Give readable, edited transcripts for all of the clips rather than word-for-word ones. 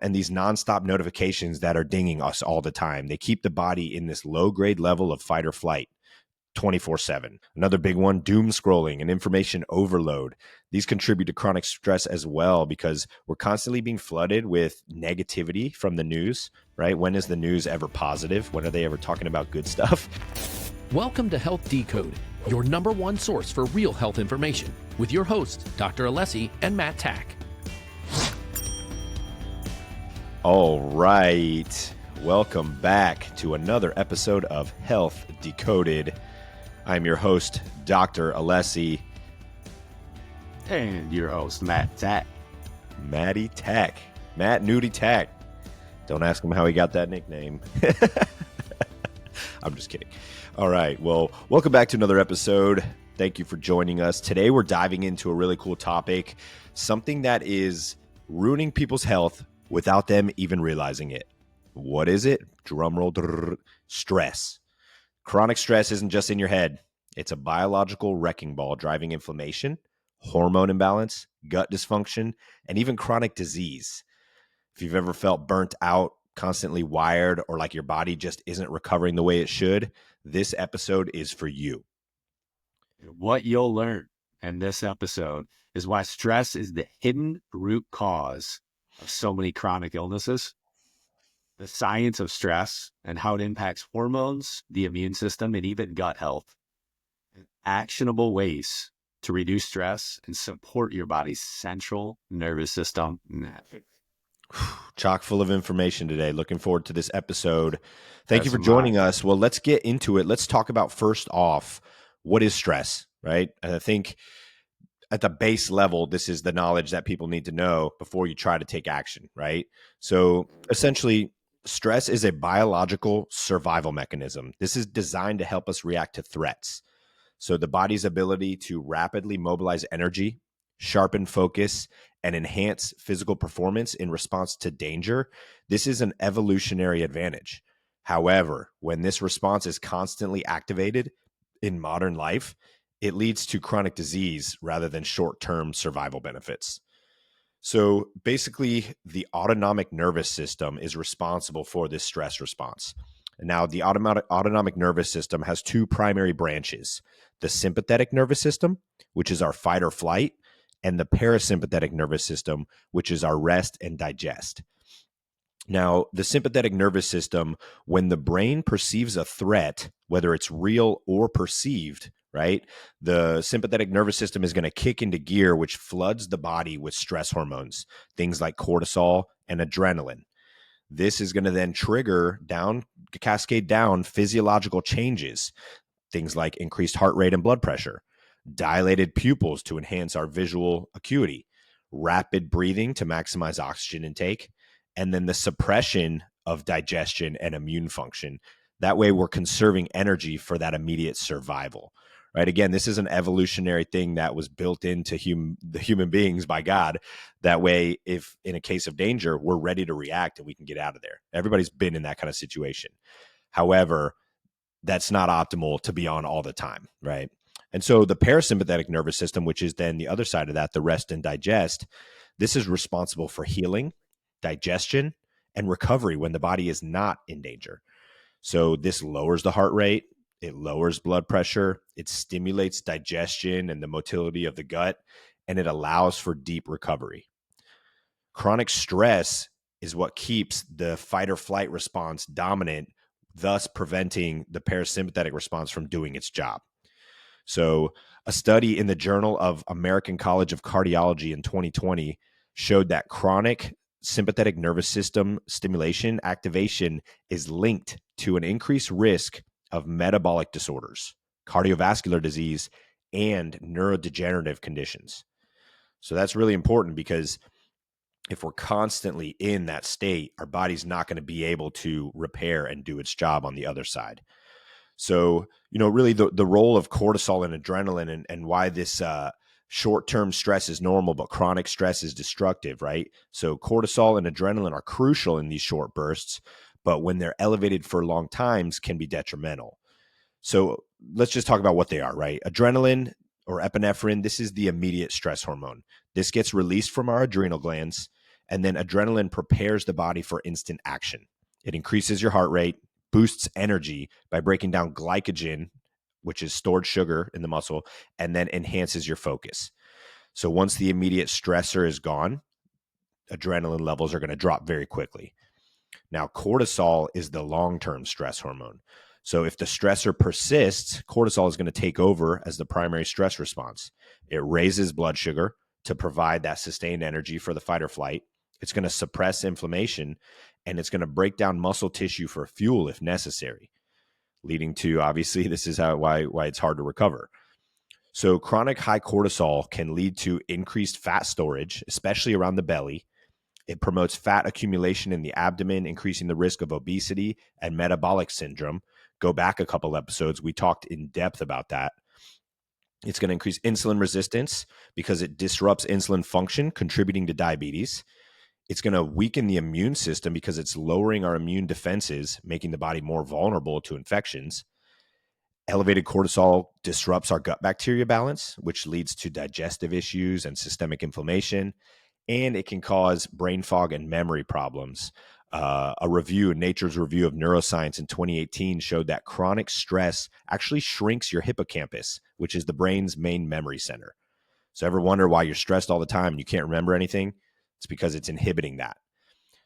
and these nonstop notifications that are dinging us all the time. They keep the body in this low grade level of fight or flight 24/7. Another big one, doom scrolling and information overload. These contribute to chronic stress as well because we're constantly being flooded with negativity from the news, right? When is the news ever positive? When are they ever talking about good stuff? Welcome to Health Decoded, your number one source for real health information, with your hosts, Dr. Alessi and Matt Tack. All right. Welcome back to another episode of Health Decoded. I'm your host, Dr. Alessi. And your host, Matt Tack. Matty Tack. Matt Nudie Tack. Don't ask him how he got that nickname. I'm just kidding. All right. Well, welcome back to another episode. Thank you for joining us. Today, we're diving into a really cool topic, something that is ruining people's health without them even realizing it. What is it? Drumroll. Stress. Chronic stress isn't just in your head. It's a biological wrecking ball driving inflammation, hormone imbalance, gut dysfunction, and even chronic disease. If you've ever felt burnt out, constantly wired, or like your body just isn't recovering the way it should, this episode is for you. What you'll learn in this episode is why stress is the hidden root cause of so many chronic illnesses, the science of stress and how it impacts hormones, the immune system, and even gut health, and actionable ways to reduce stress and support your body's central nervous system. Chock full of information today. Looking forward to this episode. Thank you for joining us. Well, let's get into it. Let's talk about, first off, what is stress, right? And I think at the base level, this is the knowledge that people need to know before you try to take action, right? So essentially, stress is a biological survival mechanism. This is designed to help us react to threats. So the body's ability to rapidly mobilize energy, sharpen focus, and enhance physical performance in response to danger, this is an evolutionary advantage. However, when this response is constantly activated in modern life, it leads to chronic disease rather than short-term survival benefits. So basically, the autonomic nervous system is responsible for this stress response. And now, the autonomic nervous system has two primary branches: the sympathetic nervous system, which is our fight or flight, and the parasympathetic nervous system, which is our rest and digest. Now, the sympathetic nervous system, when the brain perceives a threat, whether it's real or perceived, right, the sympathetic nervous system is going to kick into gear, which floods the body with stress hormones, things like cortisol and adrenaline. This is going to then cascade down physiological changes, things like increased heart rate and blood pressure, dilated pupils to enhance our visual acuity, rapid breathing to maximize oxygen intake, and then the suppression of digestion and immune function. That way we're conserving energy for that immediate survival, right? Again, this is an evolutionary thing that was built into the human beings by God. That way, if in a case of danger, we're ready to react and we can get out of there. Everybody's been in that kind of situation. However, that's not optimal to be on all the time, right? And so the parasympathetic nervous system, which is then the other side of that, the rest and digest, this is responsible for healing, digestion, and recovery when the body is not in danger. So this lowers the heart rate, it lowers blood pressure, it stimulates digestion and the motility of the gut, and it allows for deep recovery. Chronic stress is what keeps the fight or flight response dominant, thus preventing the parasympathetic response from doing its job. So a study in the Journal of American College of Cardiology in 2020 showed that chronic sympathetic nervous system stimulation activation is linked to an increased risk of metabolic disorders, cardiovascular disease, and neurodegenerative conditions. So that's really important because if we're constantly in that state, our body's not going to be able to repair and do its job on the other side. So, really the role of cortisol and adrenaline and why this short-term stress is normal, but chronic stress is destructive, right? So cortisol and adrenaline are crucial in these short bursts, but when they're elevated for long times can be detrimental. So let's just talk about what they are, right? Adrenaline or epinephrine, this is the immediate stress hormone. This gets released from our adrenal glands And then adrenaline prepares the body for instant action. It increases your heart rate, boosts energy by breaking down glycogen, which is stored sugar in the muscle, and then enhances your focus. So once the immediate stressor is gone, adrenaline levels are going to drop very quickly. Now, cortisol is the long-term stress hormone. So if the stressor persists, cortisol is going to take over as the primary stress response. It raises blood sugar to provide that sustained energy for the fight or flight. It's going to suppress inflammation, and it's going to break down muscle tissue for fuel if necessary, leading to, obviously, this is why it's hard to recover. So chronic high cortisol can lead to increased fat storage, especially around the belly. It promotes fat accumulation in the abdomen, increasing the risk of obesity and metabolic syndrome. Go back a couple episodes. We talked in depth about that. It's going to increase insulin resistance because it disrupts insulin function, contributing to diabetes. It's going to weaken the immune system because it's lowering our immune defenses, making the body more vulnerable to infections. Elevated cortisol disrupts our gut bacteria balance, which leads to digestive issues and systemic inflammation. And it can cause brain fog and memory problems. Nature's review of neuroscience in 2018 showed that chronic stress actually shrinks your hippocampus, which is the brain's main memory center. So ever wonder why you're stressed all the time and you can't remember anything? It's because it's inhibiting that.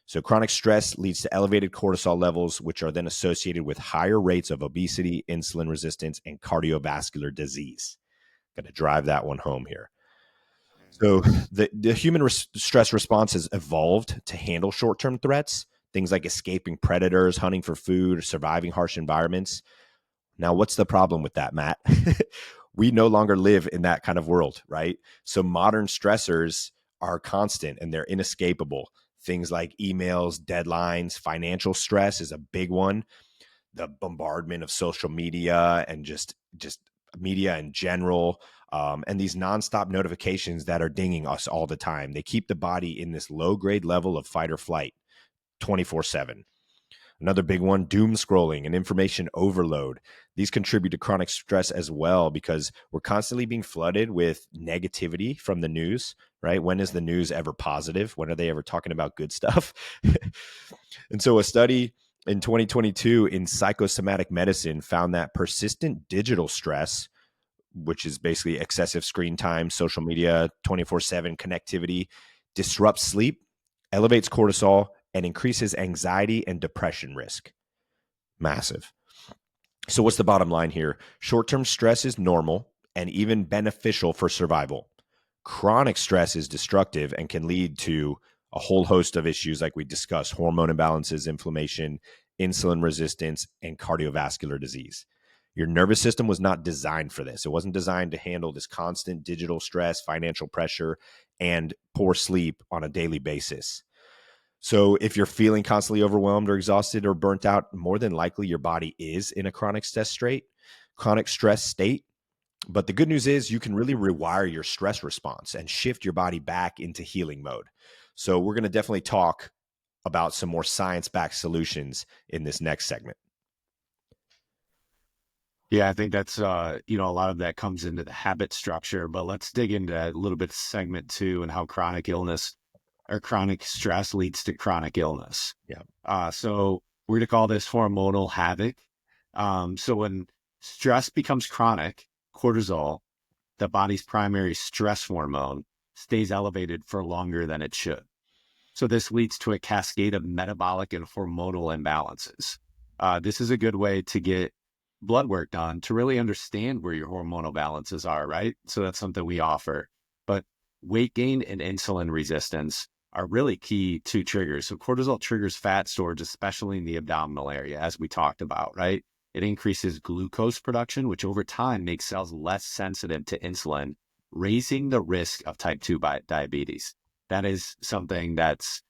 So chronic stress leads to elevated cortisol levels, which are then associated with higher rates of obesity, insulin resistance, and cardiovascular disease. Going to drive that one home here. So the human stress response has evolved to handle short-term threats, things like escaping predators, hunting for food, or surviving harsh environments. Now, what's the problem with that, Matt? We no longer live in that kind of world, right? So modern stressors are constant and they're inescapable. Things like emails, deadlines, financial stress is a big one. The bombardment of social media and just media in general, and these nonstop notifications that are dinging us all the time. They keep the body in this low-grade level of fight or flight 24/7. Another big one, doom scrolling and information overload. These contribute to chronic stress as well because we're constantly being flooded with negativity from the news, right? When is the news ever positive? When are they ever talking about good stuff? And so a study in 2022 in psychosomatic medicine found that persistent digital stress, which is basically excessive screen time, social media, 24/7 connectivity, disrupts sleep, elevates cortisol, and increases anxiety and depression risk. Massive. So what's the bottom line here? Short-term stress is normal and even beneficial for survival. Chronic stress is destructive and can lead to a whole host of issues like we discussed: hormone imbalances, inflammation, insulin resistance, and cardiovascular disease. Your nervous system was not designed for this. It wasn't designed to handle this constant digital stress, financial pressure, and poor sleep on a daily basis. So if you're feeling constantly overwhelmed or exhausted or burnt out, more than likely your body is in a chronic stress state. But the good news is you can really rewire your stress response and shift your body back into healing mode. So we're going to definitely talk about some more science-backed solutions in this next segment. Yeah, I think that's, a lot of that comes into the habit structure, but let's dig into a little bit of segment 2 and how chronic illness or chronic stress leads to chronic illness. Yeah. So we're going to call this hormonal havoc. So when stress becomes chronic, cortisol, the body's primary stress hormone, stays elevated for longer than it should. So this leads to a cascade of metabolic and hormonal imbalances. This is a good way to get blood work done to really understand where your hormonal balances are, right? So that's something we offer. But weight gain and insulin resistance are really key to triggers. So cortisol triggers fat storage, especially in the abdominal area, as we talked about, right? It increases glucose production, which over time makes cells less sensitive to insulin, raising the risk of type 2 diabetes. That is something that's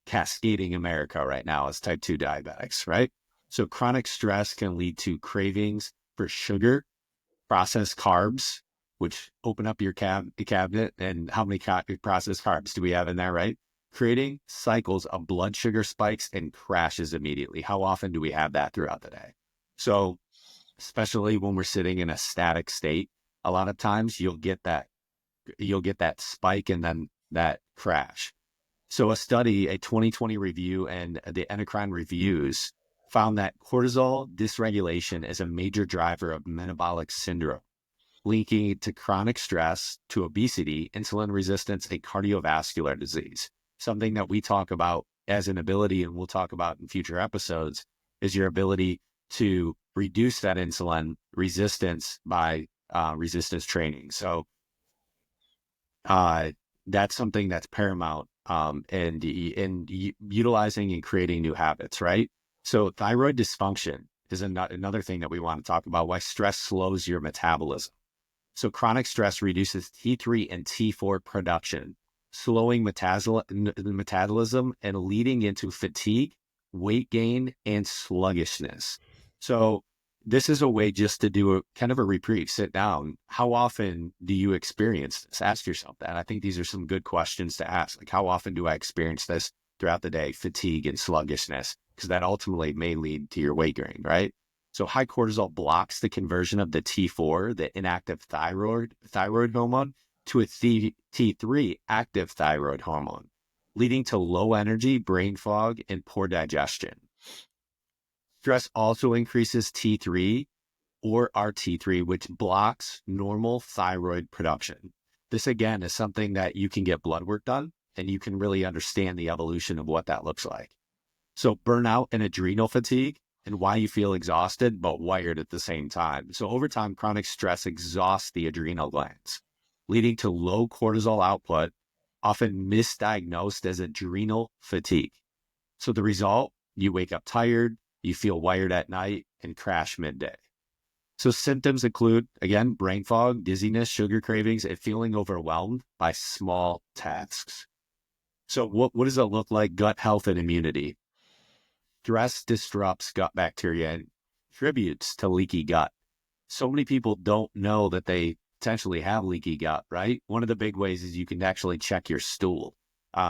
cascading America right now as type 2 diabetics, right? So chronic stress can lead to cravings for sugar, processed carbs, which open up your cabinet. And how many processed carbs do we have in there, right? Creating cycles of blood sugar spikes and crashes immediately. How often do we have that throughout the day? So especially when we're sitting in a static state, a lot of times you'll get that spike and then that crash. So a study, a 2020 review and the endocrine reviews found that cortisol dysregulation is a major driver of metabolic syndrome, linking it to chronic stress, to obesity, insulin resistance, and cardiovascular disease. Something that we talk about as an ability, and we'll talk about in future episodes, is your ability to reduce that insulin resistance by resistance training. So that's something that's paramount in utilizing and creating new habits, right? So thyroid dysfunction is another thing that we want to talk about, why stress slows your metabolism. So chronic stress reduces T3 and T4 production, slowing metabolism and leading into fatigue, weight gain, and sluggishness. So this is a way just to do a kind of a reprieve, sit down. How often do you experience this? Ask yourself that. I think these are some good questions to ask. Like, how often do I experience this throughout the day, fatigue and sluggishness? Because that ultimately may lead to your weight gain, right? So high cortisol blocks the conversion of the T4, the inactive thyroid hormone, to a T3 active thyroid hormone, leading to low energy, brain fog, and poor digestion. Stress also increases T3 or RT3, which blocks normal thyroid production. This, again, is something that you can get blood work done, and you can really understand the evolution of what that looks like. So burnout and adrenal fatigue, and why you feel exhausted but wired at the same time. So over time, chronic stress exhausts the adrenal glands, leading to low cortisol output, often misdiagnosed as adrenal fatigue. So the result, you wake up tired, you feel wired at night, and crash midday. So symptoms include, again, brain fog, dizziness, sugar cravings, and feeling overwhelmed by small tasks. So what does it look like? Gut health and immunity. Stress disrupts gut bacteria and contributes to leaky gut. So many people don't know that they potentially have leaky gut, right? One of the big ways is you can actually check your stool.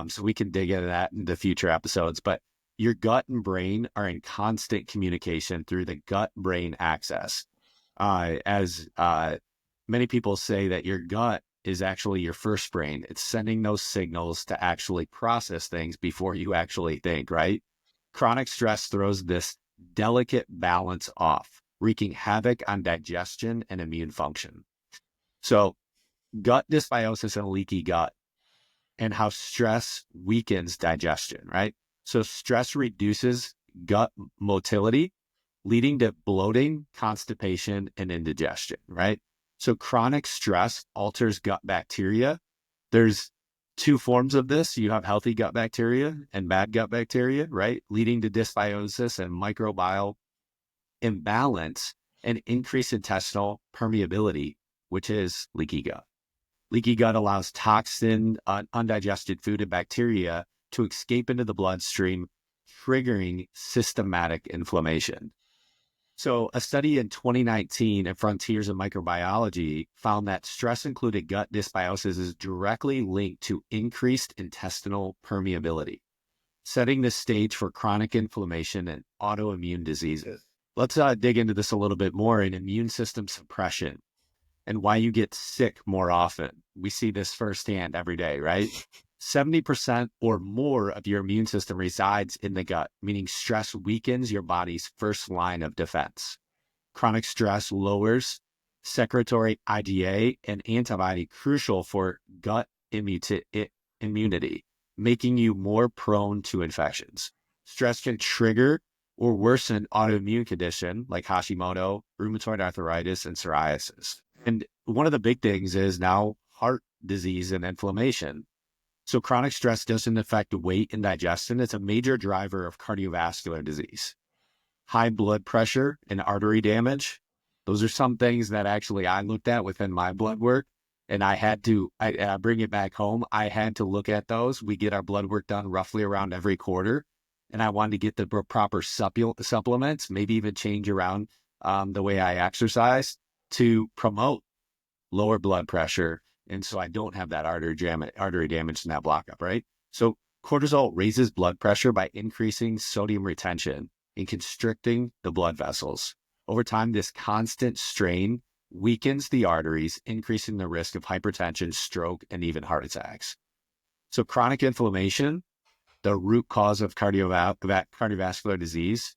So we can dig into that in the future episodes, but your gut and brain are in constant communication through the gut-brain axis. As many people say that your gut is actually your first brain. It's sending those signals to actually process things before you actually think, right? Chronic stress throws this delicate balance off, wreaking havoc on digestion and immune function. So gut dysbiosis and leaky gut, and how stress weakens digestion, right? So stress reduces gut motility, leading to bloating, constipation, and indigestion, right? So chronic stress alters gut bacteria. There's two forms of this. You have healthy gut bacteria and bad gut bacteria, right? Leading to dysbiosis and microbial imbalance and increased intestinal permeability, which is leaky gut. Leaky gut allows toxin, undigested food, and bacteria to escape into the bloodstream, triggering systematic inflammation. So a study in 2019 in Frontiers in Microbiology found that stress-included gut dysbiosis is directly linked to increased intestinal permeability, setting the stage for chronic inflammation and autoimmune diseases. Let's dig into this a little bit more in immune system suppression and why you get sick more often. We see this firsthand every day, right? 70% or more of your immune system resides in the gut, meaning stress weakens your body's first line of defense. Chronic stress lowers secretory IgA and antibody, crucial for gut immunity, making you more prone to infections. Stress can trigger or worsen autoimmune condition like Hashimoto, rheumatoid arthritis, and psoriasis. And one of the big things is now heart disease and inflammation. So chronic stress doesn't affect weight and digestion. It's a major driver of cardiovascular disease. High blood pressure and artery damage. Those are some things that actually I looked at within my blood work, and I bring it back home. I had to look at those. We get our blood work done roughly around every quarter, and I wanted to get the proper supplements, maybe even change around the way I exercise to promote lower blood pressure. And so I don't have that artery damage and that block up, right? So cortisol raises blood pressure by increasing sodium retention and constricting the blood vessels. Over time, this constant strain weakens the arteries, increasing the risk of hypertension, stroke, and even heart attacks. So chronic inflammation, the root cause of cardiovascular disease.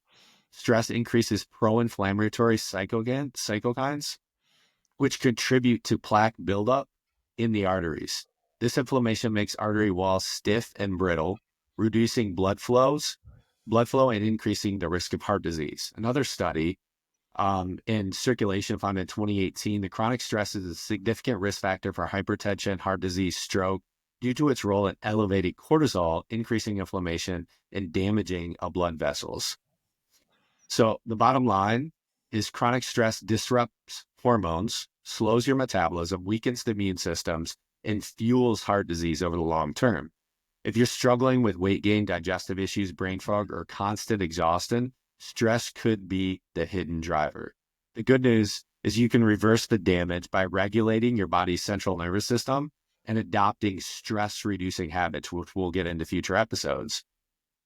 Stress increases pro-inflammatory cytokines, which contribute to plaque buildup in the arteries. This inflammation makes artery walls stiff and brittle, reducing blood flow and increasing the risk of heart disease. Another study in Circulation found in 2018, the chronic stress is a significant risk factor for hypertension, heart disease, stroke, due to its role in elevating cortisol, increasing inflammation, and damaging blood vessels. So the bottom line is chronic stress disrupts hormones, slows your metabolism, weakens the immune systems, and fuels heart disease over the long term. If you're struggling with weight gain, digestive issues, brain fog, or constant exhaustion, stress could be the hidden driver. The good news is you can reverse the damage by regulating your body's central nervous system and adopting stress-reducing habits, which we'll get into future episodes.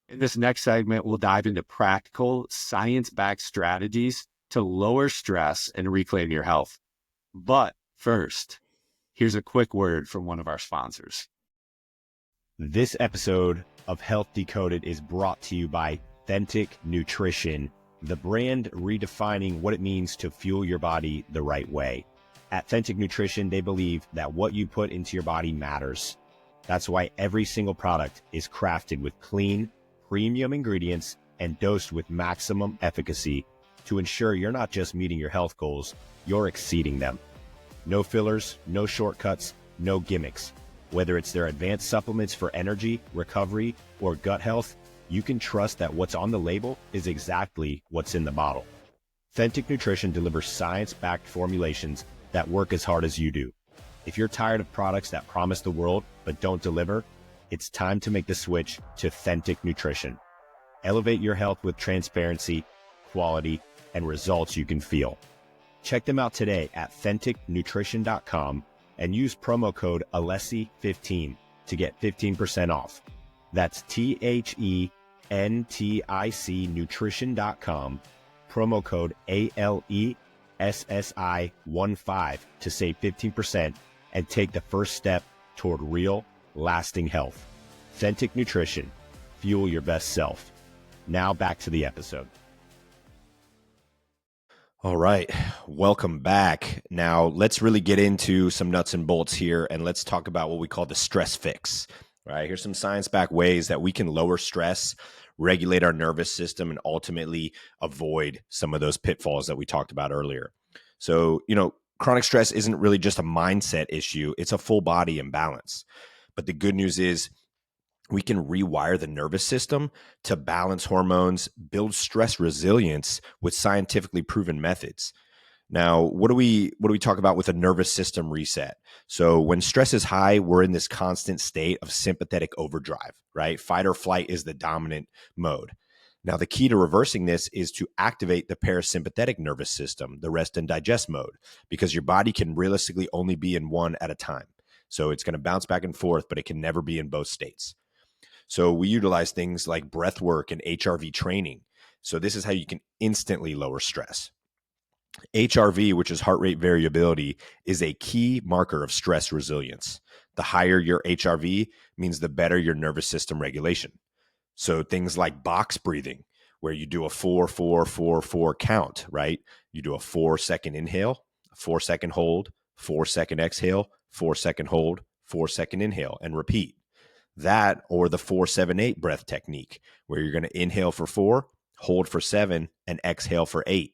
In this next segment, we'll dive into practical, science-backed strategies to lower stress and reclaim your health. But first, here's a quick word from one of our sponsors. This episode of Health Decoded is brought to you by Authentic Nutrition, the brand redefining what it means to fuel your body the right way. At Authentic Nutrition, they believe that what you put into your body matters. That's why every single product is crafted with clean, premium ingredients and dosed with maximum efficacy to ensure you're not just meeting your health goals, you're exceeding them. No fillers, no shortcuts, no gimmicks. Whether it's their advanced supplements for energy, recovery, or gut health, you can trust that what's on the label is exactly what's in the bottle. Authentic Nutrition delivers science-backed formulations that work as hard as you do. If you're tired of products that promise the world but don't deliver, it's time to make the switch to Authentic Nutrition. Elevate your health with transparency, quality, and results you can feel. Check them out today at AuthenticNutrition.com and use promo code Alessi15 to get 15% off. That's THENTIC nutrition.com, promo code ALESSI15 to save 15% and take the first step toward real, lasting health. Authentic Nutrition, fuel your best self. Now back to the episode. All right, welcome back. Now let's really get into some nuts and bolts here, and let's talk about what we call the stress fix. Right, here's some science-backed ways that we can lower stress, regulate our nervous system, and ultimately avoid some of those pitfalls that we talked about earlier. So, chronic stress isn't really just a mindset issue, it's a full body imbalance. But the good news is we can rewire the nervous system to balance hormones, build stress resilience with scientifically proven methods. Now, what do we talk about with a nervous system reset? So when stress is high, we're in this constant state of sympathetic overdrive, right? Fight or flight is the dominant mode. Now, the key to reversing this is to activate the parasympathetic nervous system, the rest and digest mode, because your body can realistically only be in one at a time. So it's going to bounce back and forth, but it can never be in both states. So we utilize things like breath work and HRV training. So this is how you can instantly lower stress. HRV, which is heart rate variability, is a key marker of stress resilience. The higher your HRV means the better your nervous system regulation. So things like box breathing, where you do a 4-4-4-4 count, right? You do a 4-second inhale, a 4-second hold, 4-second exhale, 4-second hold, 4-second inhale, and repeat. That or the 4-7-8 breath technique, where you're going to inhale for 4, hold for 7, and exhale for 8.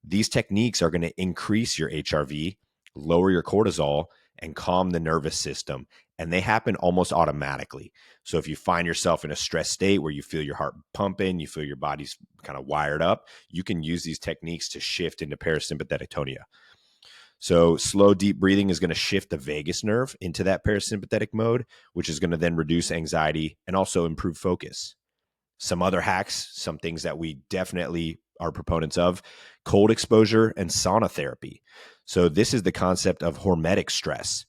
These techniques are going to increase your HRV, lower your cortisol, and calm the nervous system. And they happen almost automatically. So if you find yourself in a stress state where you feel your heart pumping, you feel your body's kind of wired up, you can use these techniques to shift into parasympathetic tonia. So slow, deep breathing is going to shift the vagus nerve into that parasympathetic mode, which is going to then reduce anxiety and also improve focus. Some other hacks, some things that we definitely are proponents of: cold exposure and sauna therapy. So this is the concept of hormetic stress.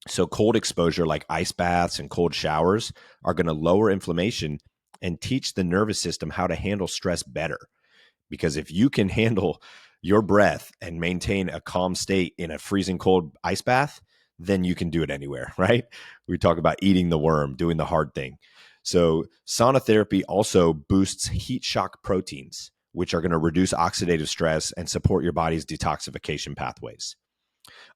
So cold exposure, like ice baths and cold showers, are going to lower inflammation and teach the nervous system how to handle stress better. Because if you can handle your breath and maintain a calm state in a freezing cold ice bath, then you can do it anywhere, right? We talk about eating the worm, doing the hard thing. So sauna therapy also boosts heat shock proteins, which are going to reduce oxidative stress and support your body's detoxification pathways.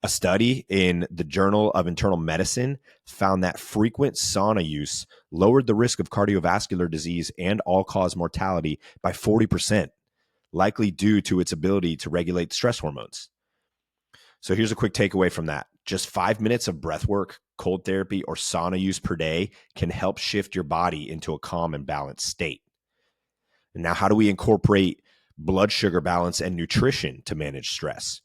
A study in the Journal of Internal Medicine found that frequent sauna use lowered the risk of cardiovascular disease and all-cause mortality by 40%, likely due to its ability to regulate stress hormones. So here's a quick takeaway from that. Just 5 minutes of breath work, cold therapy, or sauna use per day can help shift your body into a calm and balanced state. And now, how do we incorporate blood sugar balance and nutrition to manage stress?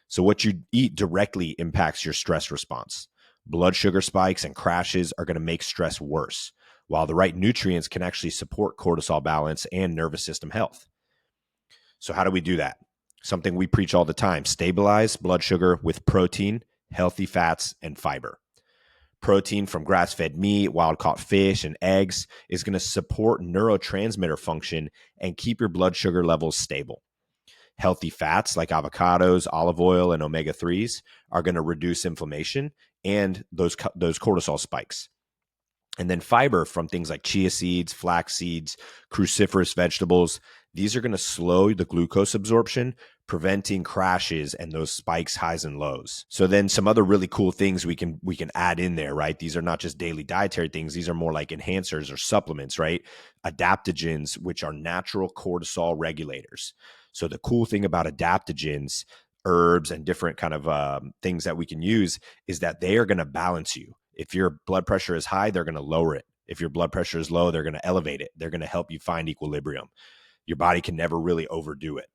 So what you eat directly impacts your stress response. Blood sugar spikes and crashes are going to make stress worse, while the right nutrients can actually support cortisol balance and nervous system health. So how do we do that? Something we preach all the time: stabilize blood sugar with protein, healthy fats, and fiber. Protein from grass-fed meat, wild-caught fish, and eggs is going to support neurotransmitter function and keep your blood sugar levels stable. Healthy fats like avocados, olive oil, and omega-3s are going to reduce inflammation and those cortisol spikes. And then fiber from things like chia seeds, flax seeds, cruciferous vegetables, these are going to slow the glucose absorption, preventing crashes and those spikes, highs and lows. So then some other really cool things we can add in there, right? These are not just daily dietary things. These are more like enhancers or supplements, right? Adaptogens, which are natural cortisol regulators. So the cool thing about adaptogens, herbs, and different kind of things that we can use is that they are going to balance you. If your blood pressure is high, they're going to lower it. If your blood pressure is low, they're going to elevate it. They're going to help you find equilibrium. Your body can never really overdo it.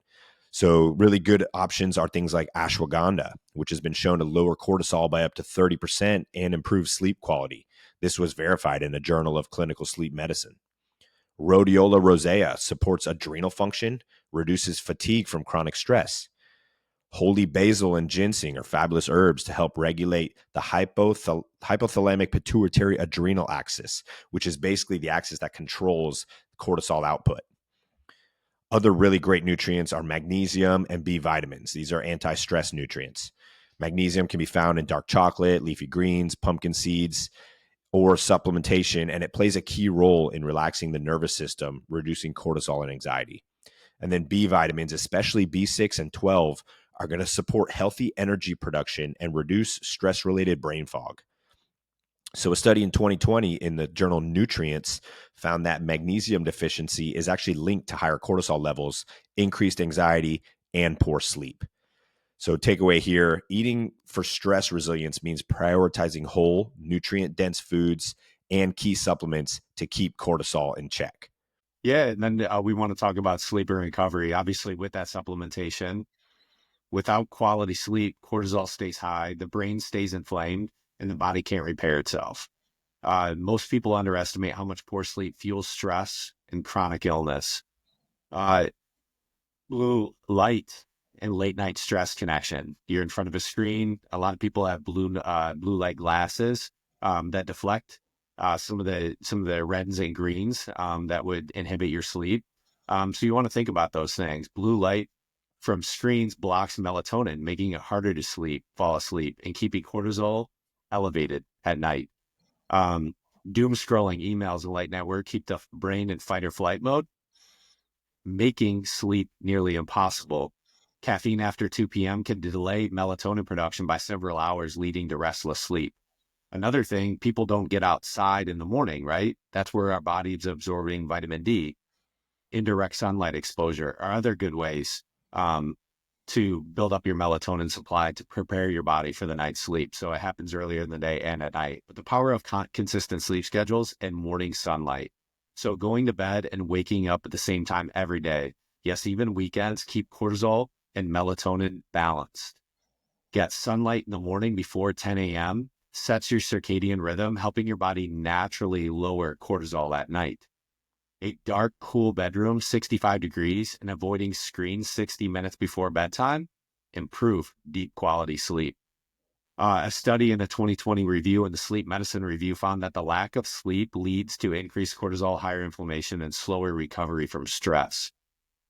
So really good options are things like ashwagandha, which has been shown to lower cortisol by up to 30% and improve sleep quality. This was verified in a Journal of Clinical Sleep Medicine. Rhodiola rosea supports adrenal function, reduces fatigue from chronic stress. Holy basil and ginseng are fabulous herbs to help regulate the hypothalamic pituitary adrenal axis, which is basically the axis that controls cortisol output. Other really great nutrients are magnesium and B vitamins. These are anti-stress nutrients. Magnesium can be found in dark chocolate, leafy greens, pumpkin seeds, or supplementation, and it plays a key role in relaxing the nervous system, reducing cortisol and anxiety. And then B vitamins, especially B6 and 12, are going to support healthy energy production and reduce stress-related brain fog. So a study in 2020 in the journal Nutrients found that magnesium deficiency is actually linked to higher cortisol levels, increased anxiety, and poor sleep. So takeaway here, eating for stress resilience means prioritizing whole, nutrient-dense foods and key supplements to keep cortisol in check. Yeah, and then we want to talk about sleep and recovery. Obviously, with that supplementation, without quality sleep, cortisol stays high, the brain stays inflamed, and the body can't repair itself. Most people underestimate how much poor sleep fuels stress and chronic illness. Blue light and late night stress connection. You're in front of a screen. A lot of people have blue light glasses that deflect some of the reds and greens that would inhibit your sleep. So you want to think about those things. Blue light from screens blocks melatonin, making it harder to fall asleep, and keeping cortisol elevated at night. Doom scrolling, emails, and late night work keep the brain in fight or flight mode, making sleep nearly impossible. Caffeine after 2 p.m. can delay melatonin production by several hours, leading to restless sleep. Another thing, people don't get outside in the morning, right? That's where our body is absorbing vitamin D. Indirect sunlight exposure are other good ways to build up your melatonin supply to prepare your body for the night's sleep. So it happens earlier in the day and at night. But the power of consistent sleep schedules and morning sunlight. So going to bed and waking up at the same time every day. Yes, even weekends, keep cortisol and melatonin balanced. Get sunlight in the morning before 10 a.m. sets your circadian rhythm, helping your body naturally lower cortisol at night. A dark, cool bedroom, 65 degrees, and avoiding screens 60 minutes before bedtime improve deep quality sleep. A study in the 2020 review and the Sleep Medicine Review found that the lack of sleep leads to increased cortisol, higher inflammation, and slower recovery from stress.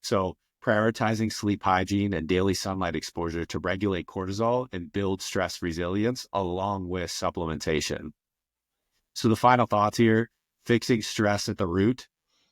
So prioritizing sleep hygiene and daily sunlight exposure to regulate cortisol and build stress resilience along with supplementation. So the final thoughts here, fixing stress at the root.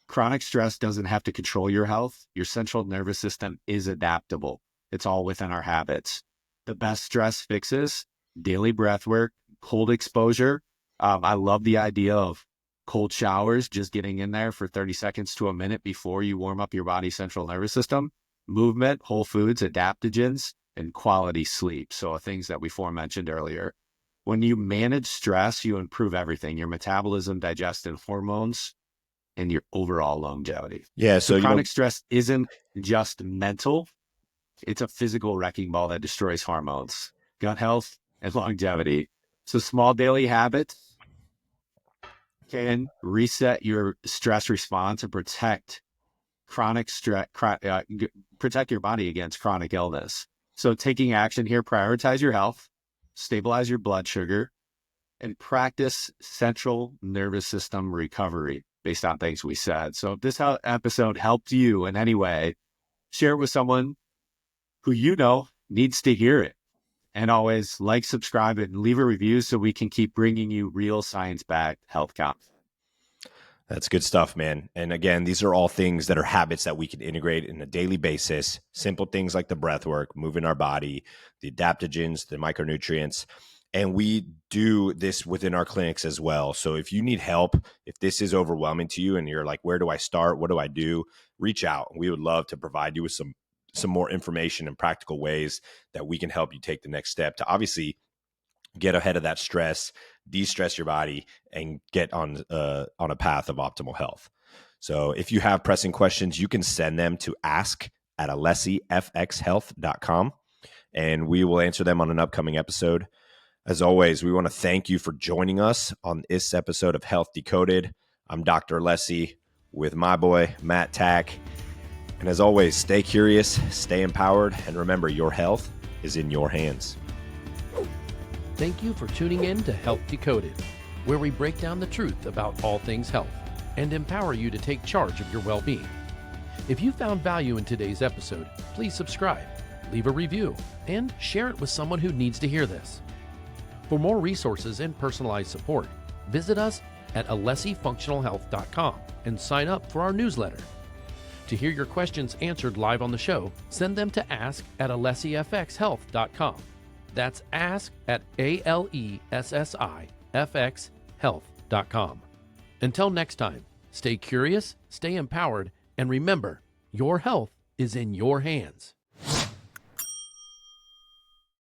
Chronic stress doesn't have to control your health. Your central nervous system is adaptable. It's all within our habits. The best stress fixes, daily breath work, cold exposure. I love the idea of cold showers, just getting in there for 30 seconds to a minute before you warm up your body's central nervous system. Movement, whole foods, adaptogens, and quality sleep. So things that we mentioned earlier. When you manage stress, you improve everything, your metabolism, digestion, hormones, and your overall longevity. Yeah. So chronic stress isn't just mental. It's a physical wrecking ball that destroys hormones, gut health, and longevity. So small daily habits can reset your stress response and protect protect your body against chronic illness. So taking action here, prioritize your health, stabilize your blood sugar, and practice central nervous system recovery based on things we said. So if this episode helped you in any way, share it with someone who you know needs to hear it. And always like, subscribe, and leave a review so we can keep bringing you real science-backed health content. That's good stuff, man. And again, these are all things that are habits that we can integrate in a daily basis. Simple things like the breath work, moving our body, the adaptogens, the micronutrients. And we do this within our clinics as well. So if you need help, if this is overwhelming to you and you're like, where do I start? What do I do? Reach out. We would love to provide you with some more information and practical ways that we can help you take the next step to obviously get ahead of that stress, de-stress your body, and get on a path of optimal health. So if you have pressing questions, you can send them to ask@alessifxhealth.com, and we will answer them on an upcoming episode. As always, we want to thank you for joining us on this episode of Health Decoded. I'm Dr. Alessi with my boy, Matt Tack. And as always, stay curious, stay empowered, and remember, your health is in your hands. Thank you for tuning in to Health Decoded, where we break down the truth about all things health and empower you to take charge of your well-being. If you found value in today's episode, please subscribe, leave a review, and share it with someone who needs to hear this. For more resources and personalized support, visit us at alessifunctionalhealth.com and sign up for our newsletter. To hear your questions answered live on the show, send them to ask@alessifxhealth.com. That's ask@alessifxhealth.com. Until next time, stay curious, stay empowered, and remember, your health is in your hands.